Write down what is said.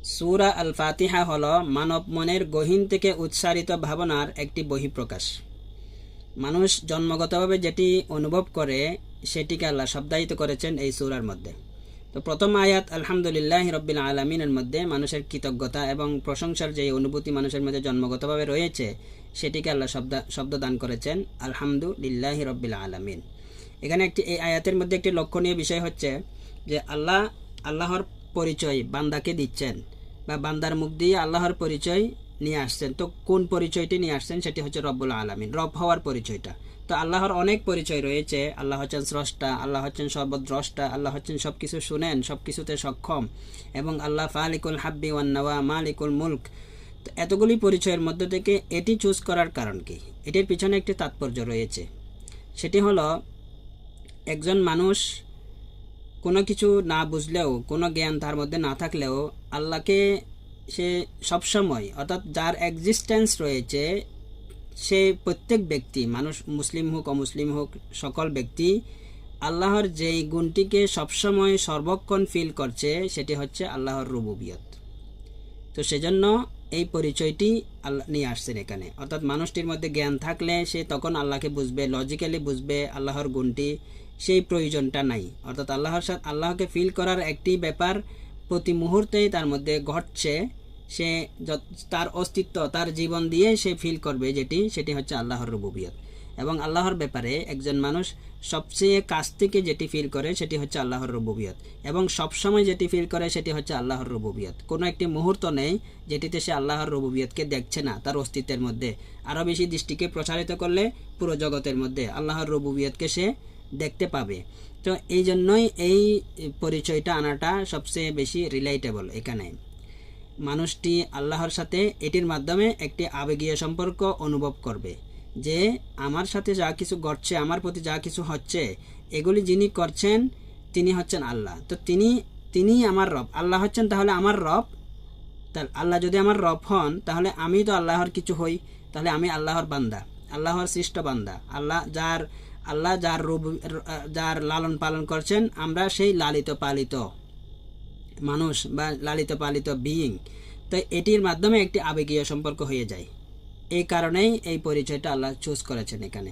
সূরা আল ফাতিহা হলো মানব মনের গহীন থেকে উচ্চারিত ভাবনার একটি বহিঃপ্রকাশ। মানুষ জন্মগতভাবে যেটি অনুভব করে সেটিকে আল্লাহ শব্দায়িত করেছেন এই সূরার মধ্যে। তো প্রথম আয়াত আলহামদুলিল্লাহ রব্বিল আলামিনের মধ্যে মানুষের কৃতজ্ঞতা এবং প্রশংসার যে অনুভূতি মানুষের মধ্যে জন্মগতভাবে রয়েছে সেটিকে আল্লাহ শব্দ দান করেছেন আলহামদুলিল্লাহ রব্বিল আলামিন। এখানে এই আয়াতের মধ্যে একটি লক্ষণীয় বিষয় হচ্ছে যে আল্লাহর পরিচয় বান্দাকে দিচ্ছেন, বা বান্দার মুখ দিয়ে আল্লাহর পরিচয় নিয়ে আসছেন। তো কোন পরিচয়টি নিয়ে আসছেন সেটি হচ্ছে রব্বুল আলামিন, রব হওয়ার পরিচয়টা। তো আল্লাহর অনেক পরিচয় রয়েছে। আল্লাহ হচ্ছেন স্রষ্টা, আল্লাহ হচ্ছেন সর্বদ্রষ্টা, আল্লাহ হচ্ছেন সব কিছু শুনেন, সব কিছুতে সক্ষম, এবং আল্লাহ ফালিকুল হাব্বি ওয়ান নাওয়া মালিকুল মুলক। তো এতগুলি পরিচয়ের মধ্যে থেকে এটি চুজ করার কারণ কি? এটির পিছনে একটি তাৎপর্য রয়েছে। সেটি হলো, একজন মানুষ কোনো কিছু না বুঝলেও, কোনো জ্ঞান তার মধ্যে না থাকলেও আল্লাহকে সে সবসময়, অর্থাৎ যার এক্সিস্টেন্স রয়েছে, সে প্রত্যেক ব্যক্তি, মানুষ মুসলিম হোক অমুসলিম হোক, সকল ব্যক্তি আল্লাহর যেই গুণটিকে সবসময় সর্বক্ষণ ফিল করছে সেটি হচ্ছে আল্লাহর রুবুবিয়ত। তো সেজন্য এই পরিচয়টি আল্লাহ নিয়ে আসছেন এখানে। অর্থাৎ মানুষটির মধ্যে জ্ঞান থাকলে সে তখন আল্লাহকে বুঝবে, লজিক্যালি বুঝবে আল্লাহর গুণটি, সেই প্রয়োজনটা নাই। অর্থাৎ আল্লাহকে ফিল করার একটি ব্যাপার প্রতি মুহূর্তেই তার মধ্যে ঘটছে। সে তার অস্তিত্ব, তার জীবন দিয়ে সে ফিল করবে সেটি হচ্ছে আল্লাহর রুবুবিয়ত। এবং আল্লাহর ব্যাপারে একজন মানুষ সবচেয়ে কাছ থেকে যেটি ফিল করে সেটি হচ্ছে আল্লাহর রুবুবিয়ত, এবং সবসময় যেটি ফিল করে সেটি হচ্ছে আল্লাহর রুবুবিয়ত। কোনো একটি মুহূর্ত নেই যেটিতে সে আল্লাহর রুবুবিয়তকে দেখছে না তার অস্তিত্বের মধ্যে। আরও বেশি দৃষ্টিকে প্রসারিত করলে পুরো জগতের মধ্যে আল্লাহর রুবুবিয়তকে সে দেখতে পাবে। তো এই জন্যই এই পরিচয়টা আনাটা সবচেয়ে বেশি রিলেটেবল। এখানে মানুষটি আল্লাহর সাথে এটির মাধ্যমে একটি আবেগীয় সম্পর্ক অনুভব করবে, যে আমার সাথে যা কিছু ঘটছে, আমার প্রতি যা কিছু হচ্ছে, এগুলি যিনি করছেন তিনি হচ্ছেন আল্লাহ। তো তিনি আমার রব, আল্লাহ হচ্ছেন তাহলে আমার রব। তাহলে আল্লাহ যদি আমার রব হন তাহলে আমি তো আল্লাহর কিছু হই, তাহলে আমি আল্লাহর বান্দা, আল্লাহর সৃষ্ট বান্দা। আল্লাহ যার লালন পালন করছেন, আমরা সেই লালিত পালিত মানুষ বা লালিত পালিত বিইং। তো এটির মাধ্যমে একটি আবেগীয় সম্পর্ক হয়ে যায়। এই কারণেই এই পরিচয়টা আল্লাহ চুজ করেছেন এখানে।